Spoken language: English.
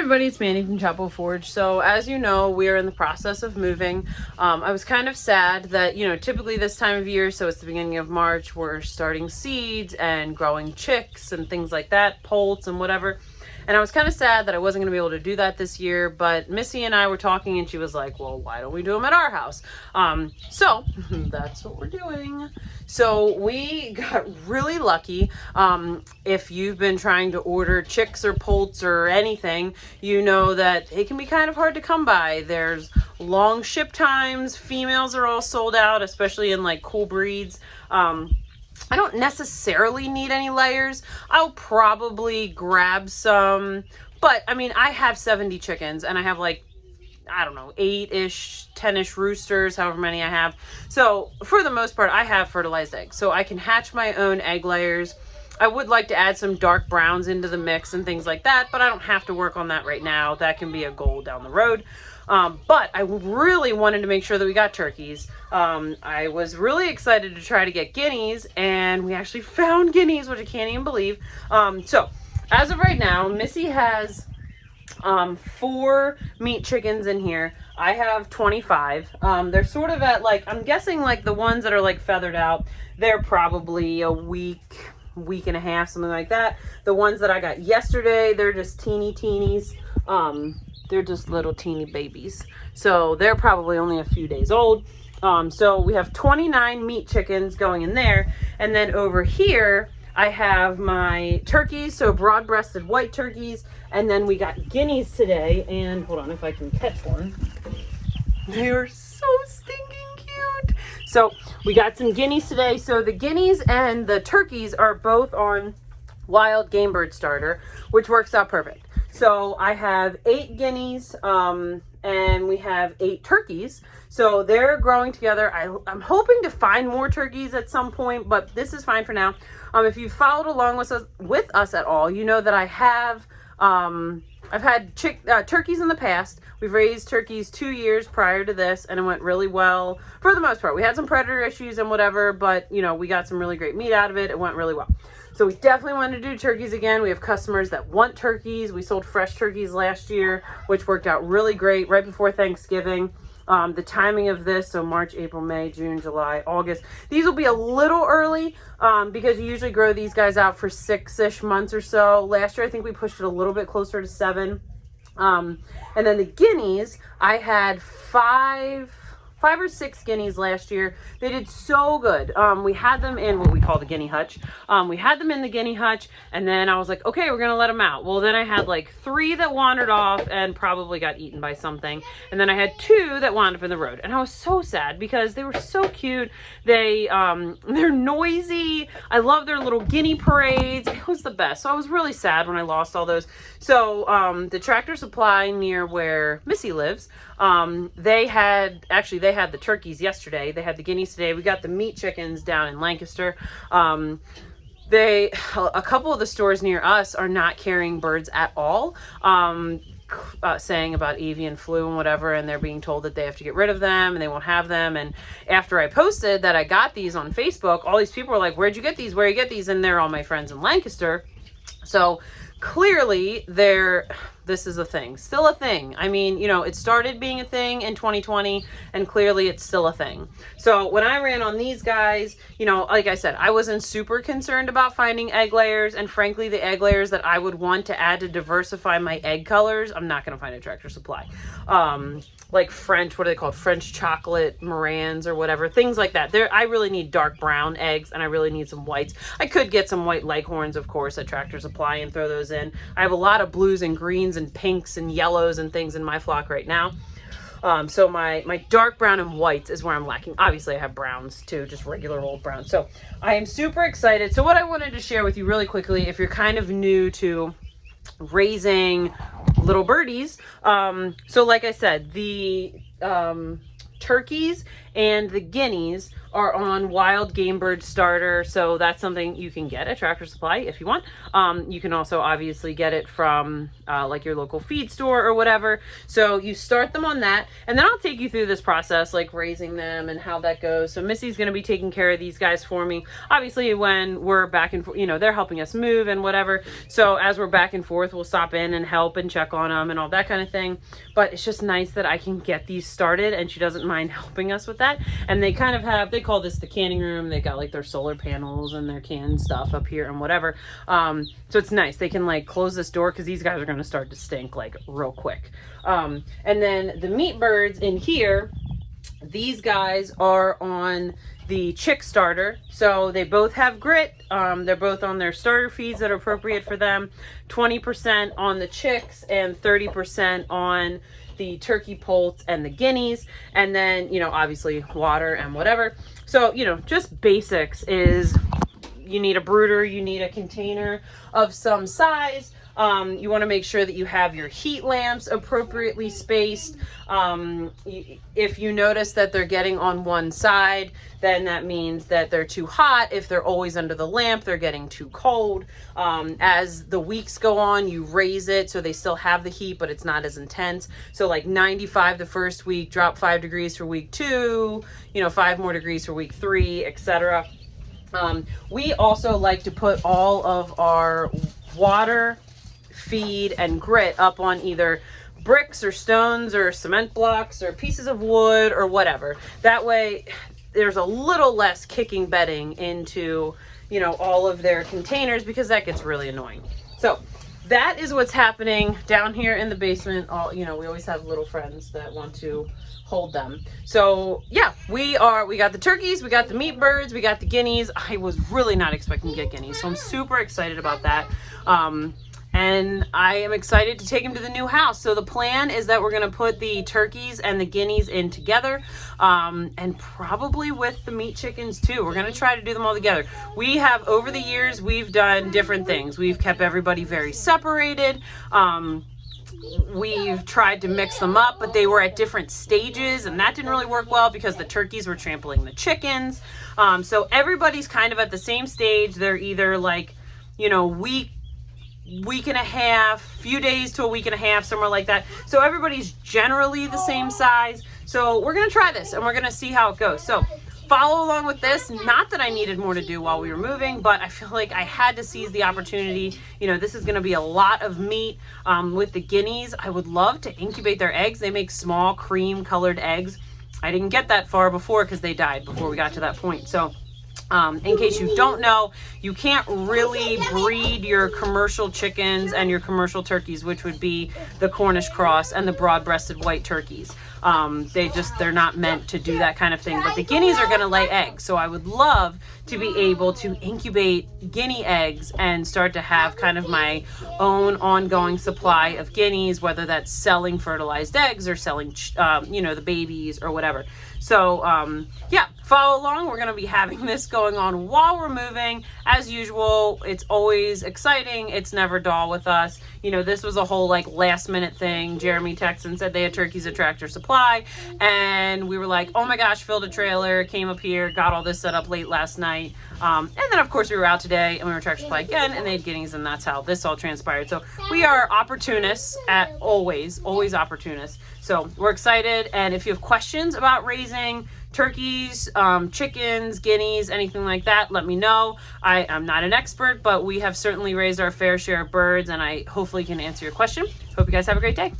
everybody, it's Manny from Chapel Forge. So as you know, we are in the process of moving. I was kind of sad that, typically this time of year, so it's the beginning of March, we're starting seeds and growing chicks and things like that, poults and whatever. And I was kind of sad that I wasn't going to be able to do that this year, but Missy and I were talking and she was like, well, why don't we do them at our house? So that's what we're doing. So we got really lucky. If you've been trying to order chicks or poults or anything, you know that it can be kind of hard to come by. There's long ship times. Females are all sold out, especially in like cool breeds. I don't necessarily need any layers. I'll probably grab some, but I mean, I have 70 chickens and I have like, I don't know, 8-ish, 10-ish roosters, however many I have. So for the most part, I have fertilized eggs. So I can hatch my own egg layers. I would like to add some dark browns into the mix and things like that, but I don't have to work on that right now. That can be a goal down the road. But I really wanted to make sure that we got turkeys. I was really excited to try to get guineas, and we actually found guineas, which I can't even believe. So as of right now, Missy has 4 meat chickens in here. I have 25. They're sort of at like, I'm guessing like the ones that are like feathered out, they're probably a week and a half, something like that. The ones that I got yesterday, they're just teenies. They're just little teeny babies. So they're probably only a few days old. So we have 29 meat chickens going in there. And then over here, I have my turkeys, so broad-breasted white turkeys. And then we got guineas today. And hold on, if I can catch one. They are so stinking cute. So we got some guineas today. So the guineas and the turkeys are both on Wild Game Bird Starter, which works out perfect. So I have 8 guineas and we have 8 turkeys. So they're growing together. I'm hoping to find more turkeys at some point, but this is fine for now. If you followed along with us at all, you know that I have I've had turkeys in the past. We've raised turkeys 2 years prior to this, and it went really well for the most part. We had some predator issues and whatever, but we got some really great meat out of it. It went really well. So we definitely want to do turkeys again. We have customers that want turkeys. We sold fresh turkeys last year, which worked out really great right before Thanksgiving. The timing of this, so March, April, May, June, July, August. These will be a little early because you usually grow these guys out for 6-ish months or so. Last year, I think we pushed it a little bit closer to 7. And then the guineas, I had 5 or 6 guineas last year. They did so good. We had them in what we call the guinea hutch. We had them in the guinea hutch, and then I was like, okay, we're gonna let them out. Well, then I had like 3 that wandered off and probably got eaten by something. And then I had 2 that wound up in the road. And I was so sad because they were so cute. They're noisy. I love their little guinea parades. It was the best. So I was really sad when I lost all those. So the Tractor Supply near where Missy lives, they had the turkeys yesterday. They had the guineas today. We got the meat chickens down in Lancaster. A couple of the stores near us are not carrying birds at all, saying about avian flu and whatever, and they're being told that they have to get rid of them and they won't have them. And after I posted that I got these on Facebook, all these people were like, where'd you get these? Where you get these? And they're all my friends in Lancaster. So clearly this is a thing, still a thing. I mean, it started being a thing in 2020 and clearly it's still a thing. So when I ran on these guys, like I said, I wasn't super concerned about finding egg layers, and frankly, the egg layers that I would want to add to diversify my egg colors, I'm not going to find at Tractor Supply. Like French, what are they called? French chocolate Morans or whatever, things like that. I really need dark brown eggs and I really need some whites. I could get some white leghorns, of course, at Tractor Supply and throw those in. I have a lot of blues and greens and pinks and yellows and things in my flock right now. So my dark brown and whites is where I'm lacking. Obviously I have browns too, just regular old browns. So I am super excited. So what I wanted to share with you really quickly, if you're kind of new to raising little birdies, so like I said, the turkeys and the guineas are on wild game bird starter. So that's something you can get at Tractor Supply if you want. You can also obviously get it from like your local feed store or whatever. So you start them on that, and then I'll take you through this process, like raising them and how that goes. So Missy's going to be taking care of these guys for me. Obviously, when we're back and forth, you know, they're helping us move and whatever. So as we're back and forth, we'll stop in and help and check on them and all that kind of thing. But it's just nice that I can get these started, and she doesn't mind helping us with that. And they kind of have, they call this the canning room. They got like their solar panels and their canned stuff up here and whatever. So it's nice. They can like close this door because these guys are going to start to stink like real quick. And then the meat birds in here, these guys are on the chick starter. So they both have grit. They're both on their starter feeds that are appropriate for them. 20% on the chicks and 30% on the turkey poults and the guineas. And then, you know, obviously water and whatever. So, you know, just basics is you need a brooder, you need a container of some size. You want to make sure that you have your heat lamps appropriately spaced. If you notice that they're getting on one side, then that means that they're too hot. If they're always under the lamp, they're getting too cold. As the weeks go on, you raise it so they still have the heat, but it's not as intense. So like 95 the first week, drop 5 degrees for week 2, you know, 5 more degrees for week 3, etc. We also like to put all of our water, feed, and grit up on either bricks or stones or cement blocks or pieces of wood or whatever. That way there's a little less kicking bedding into, you know, all of their containers, because that gets really annoying. So that is what's happening down here in the basement. All, you know, we always have little friends that want to hold them. So yeah, we got the turkeys, we got the meat birds, we got the guineas. I was really not expecting to get guineas, so I'm super excited about that. And I am excited to take him to the new house. So the plan is that we're going to put the turkeys and the guineas in together, and probably with the meat chickens too. We're going to try to do them all together. We have, over the years, we've done different things. We've kept everybody very separated. We've tried to mix them up, but they were at different stages, and that didn't really work well because the turkeys were trampling the chickens. So everybody's kind of at the same stage. They're either like, you know, week and a half, few days to a week and a half, somewhere like that. So everybody's generally the same size. So we're gonna try this and we're gonna see how it goes. So follow along with this. Not that I needed more to do while we were moving, but I feel like I had to seize the opportunity. You know, this is gonna be a lot of meat. With the guineas, I would love to incubate their eggs. They make small cream colored eggs. I didn't get that far before because they died before we got to that point. So in case you don't know, you can't really breed your commercial chickens and your commercial turkeys, which would be the Cornish cross and the broad-breasted white turkeys. They're not meant to do that kind of thing, but the guineas are going to lay eggs. So I would love to be able to incubate guinea eggs and start to have kind of my own ongoing supply of guineas, whether that's selling fertilized eggs or selling, you know, the babies or whatever. So, yeah, follow along. We're going to be having this going on while we're moving. As usual, it's always exciting. It's never dull with us. You know, this was a whole like last minute thing. Jeremy texted and said they had turkeys at Tractor Supply, and we were like, oh my gosh, filled a trailer, came up here, got all this set up late last night. And then of course we were out today and we were at Tractor Supply again, and they had guineas, and that's how this all transpired. So we are opportunists at always opportunists. So we're excited. And if you have questions about raising turkeys, chickens, guineas, anything like that, let me know. I am not an expert, but we have certainly raised our fair share of birds, and I hopefully can answer your question. Hope you guys have a great day.